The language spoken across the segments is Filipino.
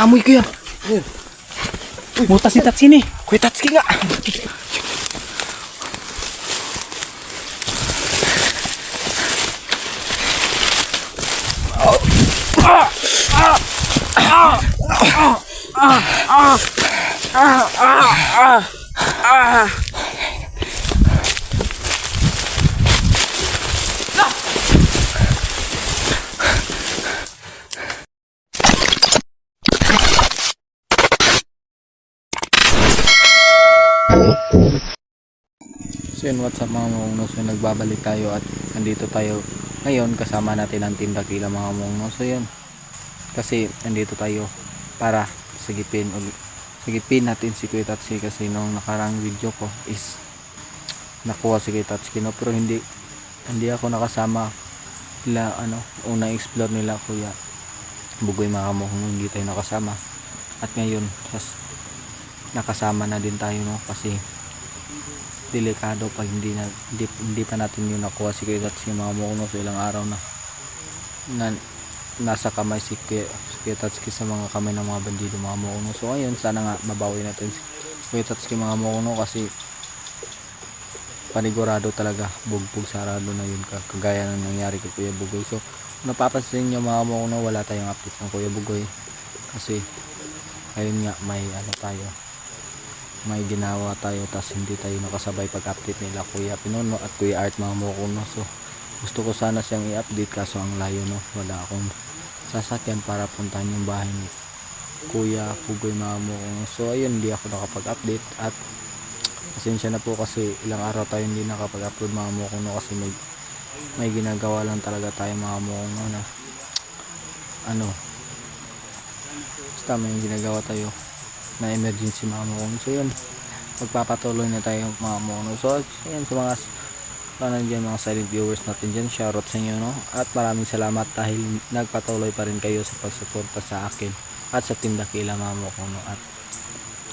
naamoy ko yan. Butas si Tatsuki eh. Kuya Tatsuki nga. So yun, what's up mga mungno, so nagbabalik tayo at nandito tayo ngayon kasama natin ang Team Dakila mga mungno. So yun, kasi nandito tayo para sigipin natin si Kuya Tatsuki, kasi nung nakarang video ko is nakuha si Kuya Tatsuki, no? Pero hindi ako nakasama nila, unang explore nila Kuya Bugoy mga mungno, hindi tayo nakasama. At ngayon nakasama na din tayo, no? Kasi delikado pag hindi pa natin yung nakuha si Kuya Tatsuki mga mungno. So ilang araw na nasa kamay si Kuya Tatsuki, sa mga kamay ng mga bandido mga mungno. So ngayon sana nga mabawi natin si Kuya Tatsuki mga mungno, kasi panigurado talaga bugbog sarado na yun, kagaya ng nangyari kay Kuya Bugoy. So napapansin nyo mga mungno, wala tayong update ng Kuya Bugoy kasi ayun nga, may ginawa tayo, tas hindi tayo nakasabay pag-update nila Kuya Pinuno at Kuya Art mga mungno. So gusto ko sana siyang i-update, kaso ang layo, no? Wala akong sasakyan para puntahan yung bahay ni Kuya Bugoy mga mungno. So ayun, hindi ako nakapag-update at pasensya na po kasi ilang araw tayo hindi nakapag-upload mga mungno, kasi may ginagawa lang talaga tayo mga mungno na basta may ginagawa tayo na emergency mga mungno. So yun, magpapatuloy na tayo mga mungno. So yun, sa mga nandiyan mga silent viewers natin dyan, shoutout sa inyo, no? At maraming salamat dahil nagpatuloy pa rin kayo sa pagsuporta sa akin at sa Team Dakila mga mungno. At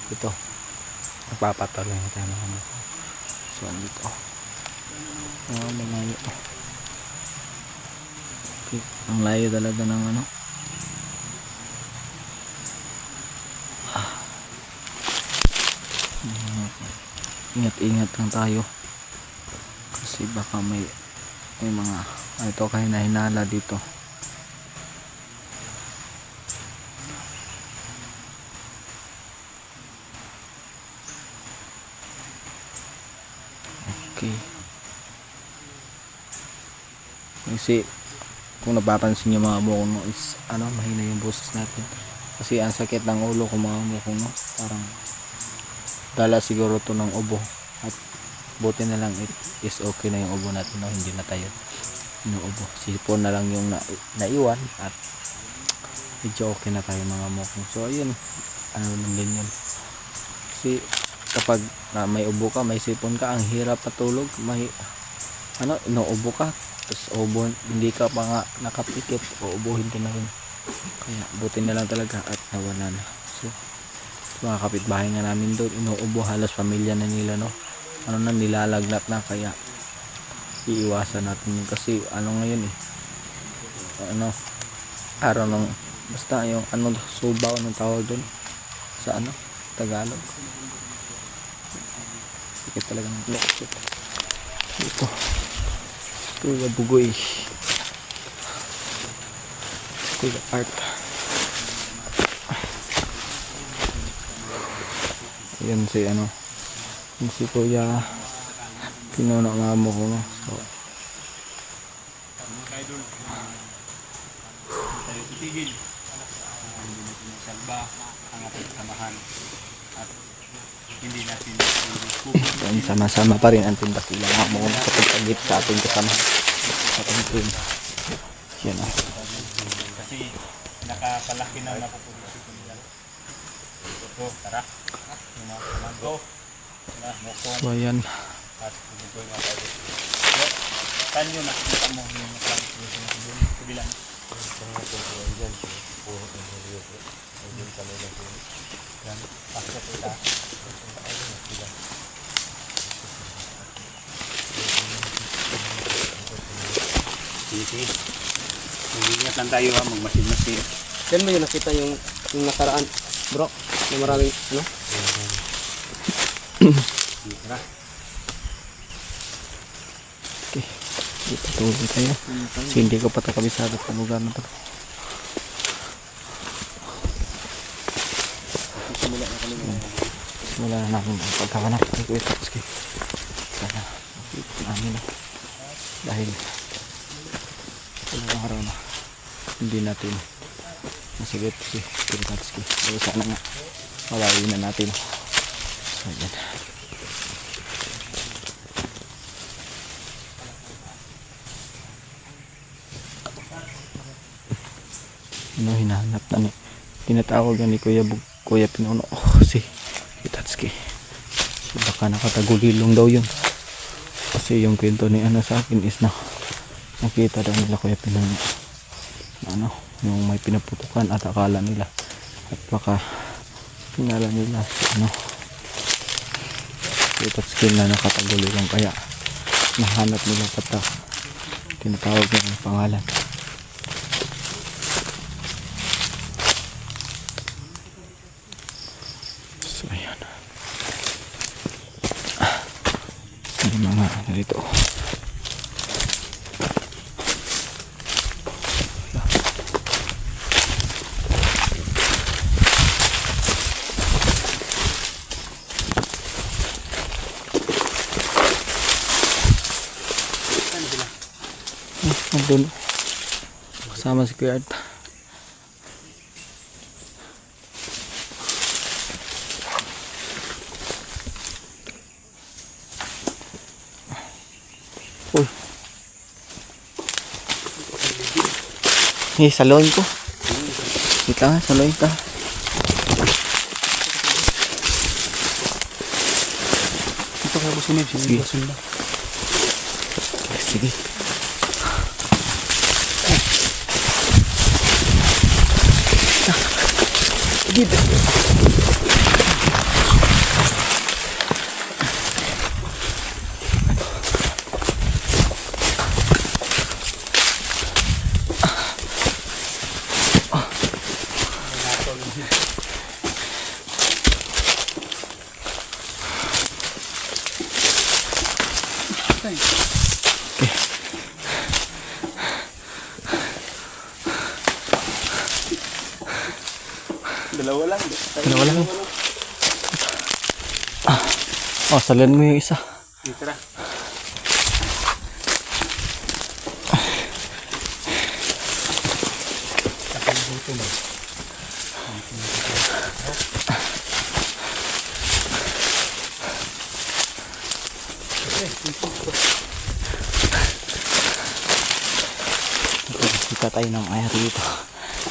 ito, magpapatuloy na tayo mga mungno. So andito malayo. Okay, ang layo talaga ng ingat lang tayo kasi baka may mga ito kahina-hinala dito. Okay, kasi kung napapansin nyo mga mungno is mahina yung boses natin kasi ang sakit ng ulo ko mga mungno, parang dala siguro to ng ubo, at buti na lang is okay na yung ubo natin, no? Hindi na tayo inuubo, sipon na lang yung naiwan at medyo okay na tayo mga mokong. So ayun, lang din yun, kasi kapag may ubo ka, may sipon ka, ang hirap patulog, inuubo ka, tapos ubo, hindi ka pa nga nakapikit, uubuhin ka na rin. Kaya buti na lang talaga at nawala na. So mga kapitbahay nga namin doon, inuubo, halos pamilya na nila, no? Nilalagnat na, kaya iiwasan natin yun kasi ngayon araw ng basta yung subaw ng tawag doon sa Tagalog. Sikit talaga ng blok ito. Kuya Bugoy, Kuya Art. Yan si Kuya Pinuno mga mungno. So tayo titigil, hindi natin salba ang ating samahan at hindi natin yan, sama-sama pa rin ang Team Dakila mga mungno sa pagpagit sa ating kasamahan sa ating team. Yan kasi nakapalaki na napupulisip nila. So tara, go na mokong so yan. at bugoy nga tayo. So tanyo nakikita mo yung kabilang Ingat lang tayo, magmasin-masin. Diyan mo yung nakita yung yung nakaraan, bro. Na maraming, ano? Tara. Okay. Dito tuloy tayo. Kasi hindi ko pa ito kabisado sa lugar na to. Simula na namin ang pagkakanap kay Kuya Tatsuki. Sana makikita namin na. Dahil ilang araw na hindi natin masigit si Kuya Tatsuki. Kaya sana nga malawi na natin. So yan. Ano hinahanap na ni tinatawag ni Kuya Pinuno si Itatsuki. So baka nakatagulilong daw yun. Kasi yung kwento ni ano sa akin is na nakita daw nila Kuya Pinuno na ano, yung may pinaputukan at akala nila at baka pinala nila si ano si Itatsuki na nakatagulilong kaya nahanap nila patak tinatawag niya yung pangalan. So ayan. May mga ano dito. Nandun. Kasama si Kuya Art. Uy. Eh, saloin ko. Kita nga, saloin ka. Ito kaya gusto niya, Sige. sunda. Sige. Dito. Dalawa lang. Dalawa lang. Oh, salian mo yung isa. Dito na. Kita tayo ng air dito.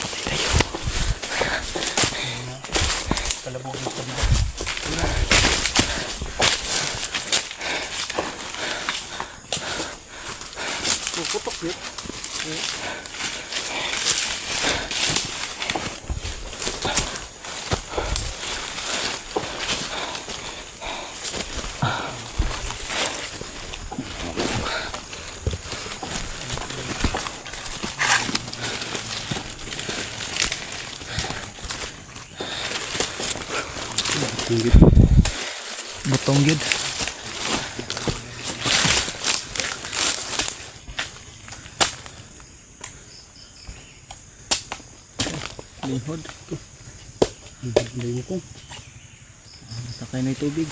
Patay tayo. Kalabog ng kabila. Puputok yun. Butong gid. Lihod. Hindi ko. Sakay na yung tubig.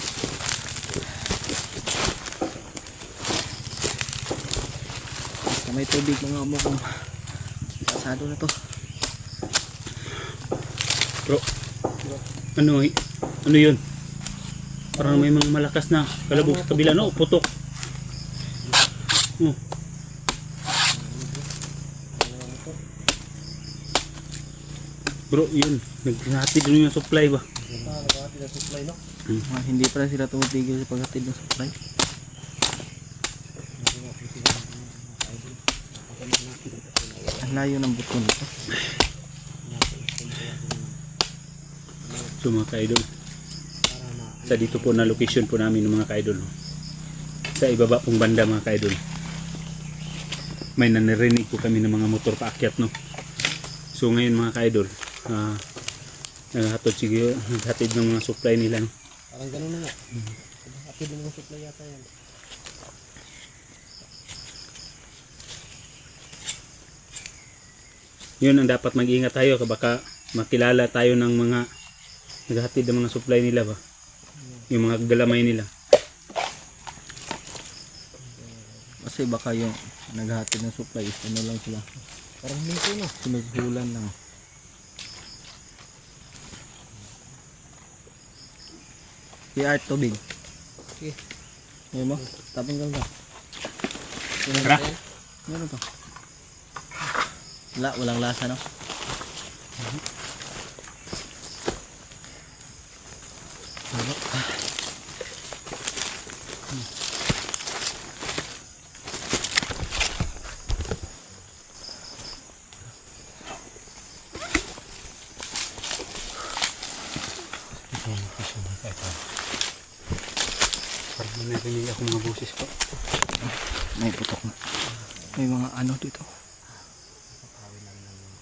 Sa may tubig mga amo kung pasado na to. Bro, ano yun? Parang may mga malakas na kalabog sa kabila, no? Putok. Oh. Bro, yun. Naghatid doon yung supply ba? Hindi pala sila tumitigil sa paghatid ng supply. Ang layo ng buto nito. So mga ka-idol, sa dito po na location po namin ng mga ka-idol, no? Sa ibaba pong banda mga ka-idol, may nanirinig po kami ng mga motor paakyat, no? So ngayon mga ka-idol, naghatid ng mga supply nila, no? Parang ganun na nga. Atid ng supply yata yan. Yun ang dapat mag-ingat tayo, baka makilala tayo ng mga naghatid ng mga supply nila ba, yung mga galamay nila. Kasi baka yung naghahatid ng supply is ano lang sila. Parang minto na. Sinughulan lang. Si Art tubig. Sige. Ngayon mo? Tapon ka ba? Tara. Meron to. Wala, walang lasa no? Parang narinig ako mga boses ko. May putok na. May mga ano dito.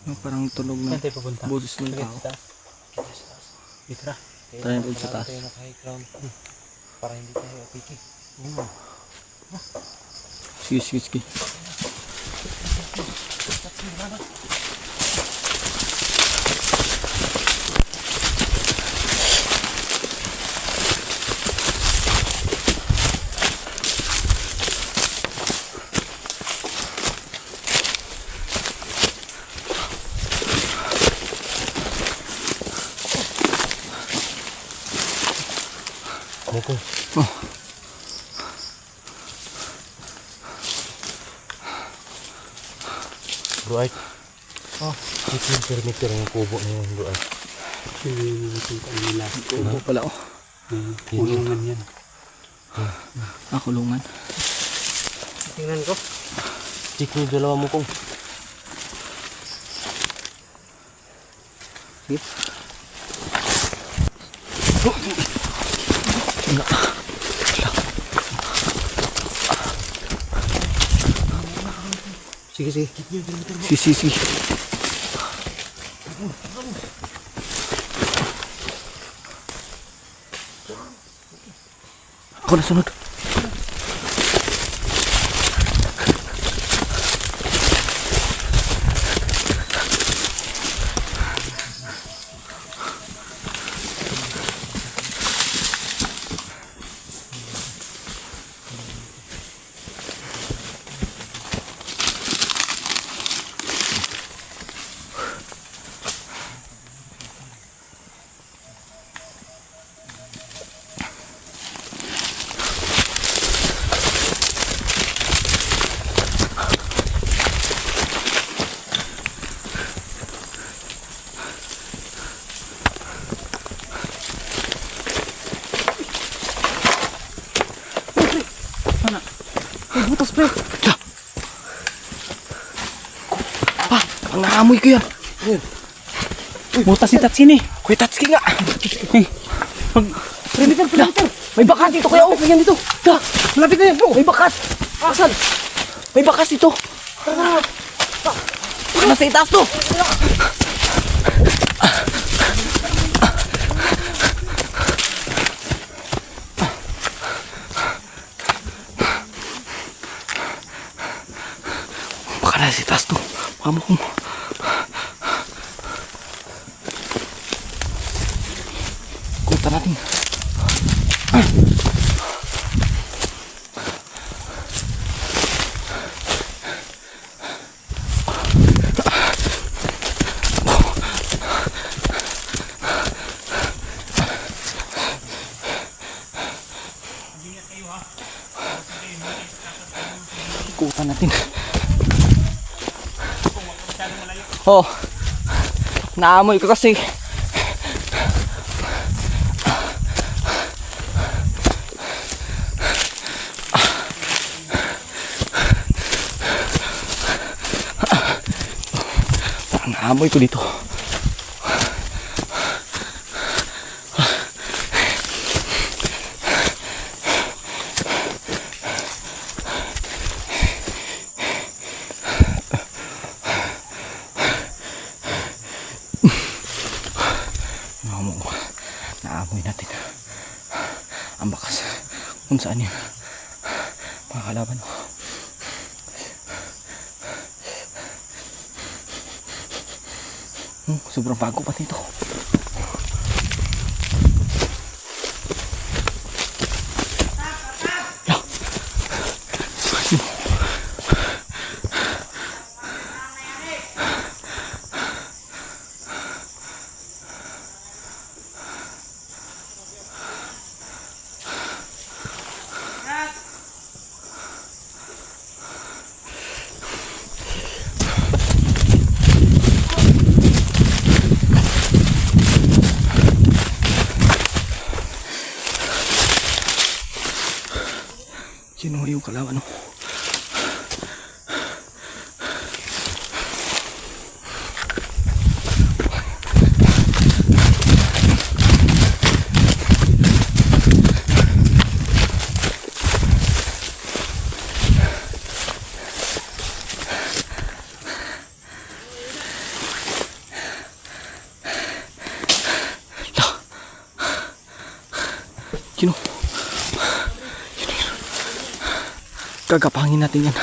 No, parang tunog ng Saan tayo pupunta? boses ng tao. Dito na. Tayo ulit sa taas. Tayo naka-high ground. Para hindi tayo apiki. Sige, sige, sige. Mukong. Oh. Bro Art. Oh, 15 perimeter yung kubo na yun, Bro Art. Nakita nila. Kubo pala oh. Kulungan yan. Ah, kulungan. Tingnan ko. Check mo yung dalawa mo kong. Sige. Sige, sige. Sige, sige, sige. Ako na sunod. Butas pre. Pa, ang naamoy ko yan. Butas si Tatsin eh. Kuya Tatsuki nga. Perimeter, perimeter. May bakas dito kuya. Oh, yan dito. Da, Malapit na yan, bro. may bakas. Asan? May bakas dito. Nasa itaas to. Baka nasa itaas to. Mamo ko. Kunta natin. Ikutan natin. Oh, naamoy ko kasi. Parang naamoy ko dito. Ang bakas. Kung saan yun. Mga kalaban. Sobrang bago pa nito. Sino yung kalaban? Sino? Gagapangin natin yan.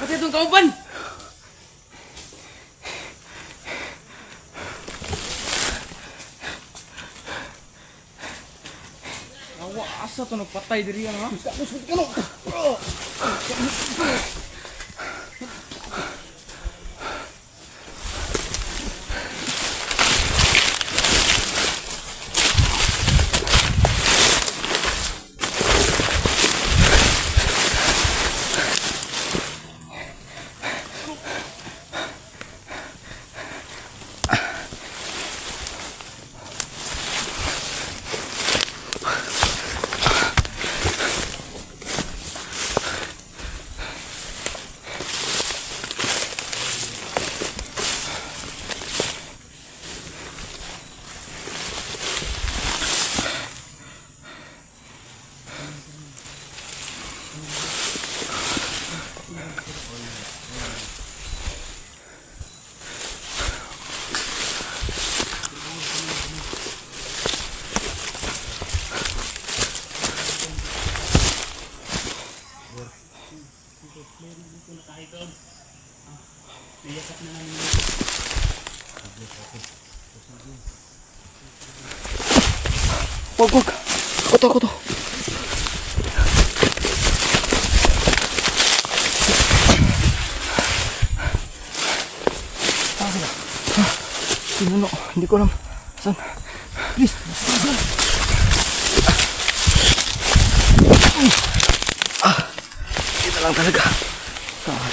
Pati itong kauban! Awa, asa ito nagpatay diri yan ha? Wag. Ako to. Sino? Hindi ko alam. Saan? Please. Kita lang talaga.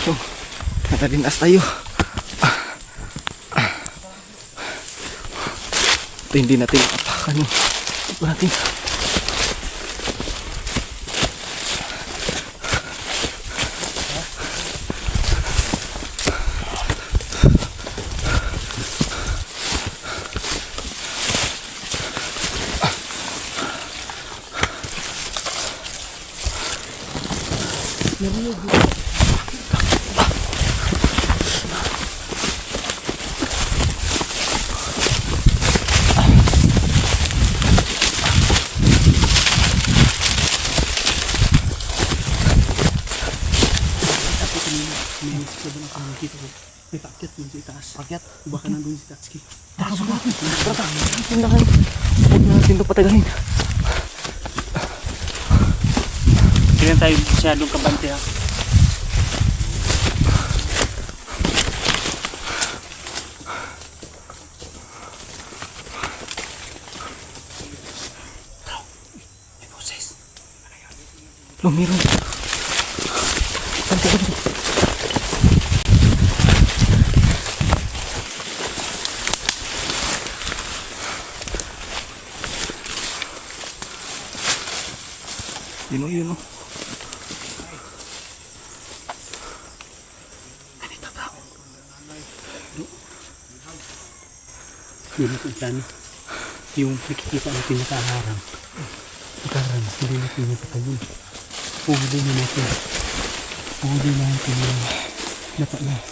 Yung natalinas tayo. Ito hindi natin apakan yung ito natin. May paakyat mo sa itaas. Pakyat. Baka nandun si Tatsuki. Tara, subukan. Tindahan. Huwag na natin ito patagalin. Hindi tayo masyadong kabante ha. Lo, meron. Sante, sante. Yun o, yun o. Yun po dyan. Yung nakikita natin nakaharang. Nakaharang. Hindi natin napatayin. Puhuli na natin. Puhuli na natin yung napa na.